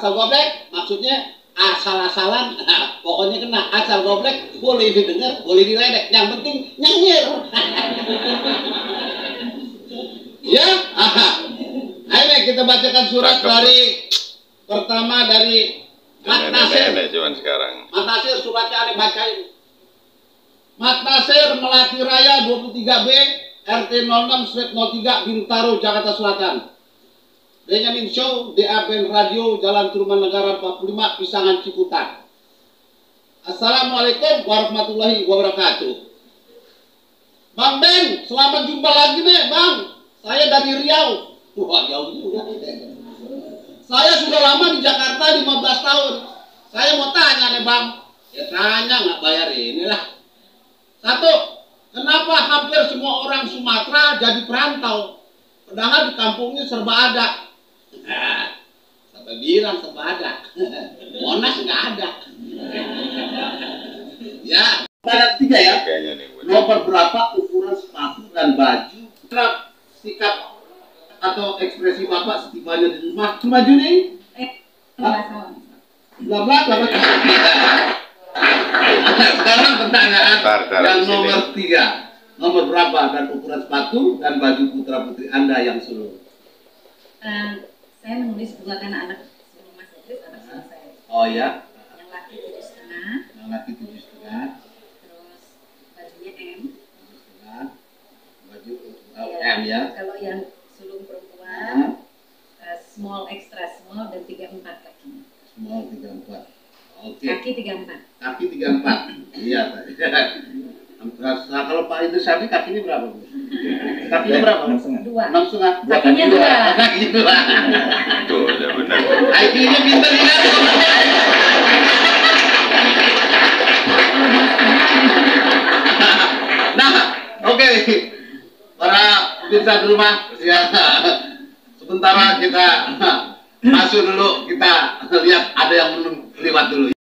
Asal goblek maksudnya asal-asalan, pokoknya kena. Asal goblek boleh didengar, boleh diledek, yang penting nyengir. Ya, ayo kita bacakan surat dari pertama dari Mat Nasir. Mat Nasir suratnya aneh bacain. Mat Nasir Melati Raya 23B RT 06/03 Bintaro Jakarta Selatan. Benyamin Show DA Band Radio Jalan Truman Negara 45 Pisangan Ciputat. Assalamualaikum warahmatullahi wabarakatuh. Bang Ben, selamat jumpa lagi nih Bang. Saya dari Riau. Wah jauh juga. Saya sudah lama di Jakarta 15 tahun. Saya mau tanya nih Bang. Ya tanya nggak bayar inilah. Satu, kenapa hampir semua orang Sumatera jadi perantau? Padahal di kampungnya serba ada. Nah, sampai bilang serba ada. Monas nggak ada. Ya, ada 3 ya. Nomor berapa ukuran sepatu dan baju? Sikap atau ekspresi Bapak setibanya di rumah. Maju nih. Sekarang pertanyaan yang nomor 3. Nomor berapa dan ukuran sepatu dan baju putra putri Anda yang sulung? Saya menulis dua kan anak sulung Mas Idris, anak sulung saya. Oh ya. Yang laki 7,5. Yang laki 7,5. Terus bajunya M. 7,5. Baju ya, M ya. Kalau yang sulung perempuan small, extra small dan 34 kakinya. Small 34. Oke. Kaki 34. Kaki 34. Iya tadi. Nah, kalau Pak itu Syafi kakinya berapa, Bu? Kakinya berapa? 2. 6,5. Kakinya 2. Kakinya 2. Tuh, udah benar. IQ-nya pinter ya. Nah, oke. Para pemirsa di rumah, ya. Sementara kita masuk dulu, kita lihat ada yang lewat dulu.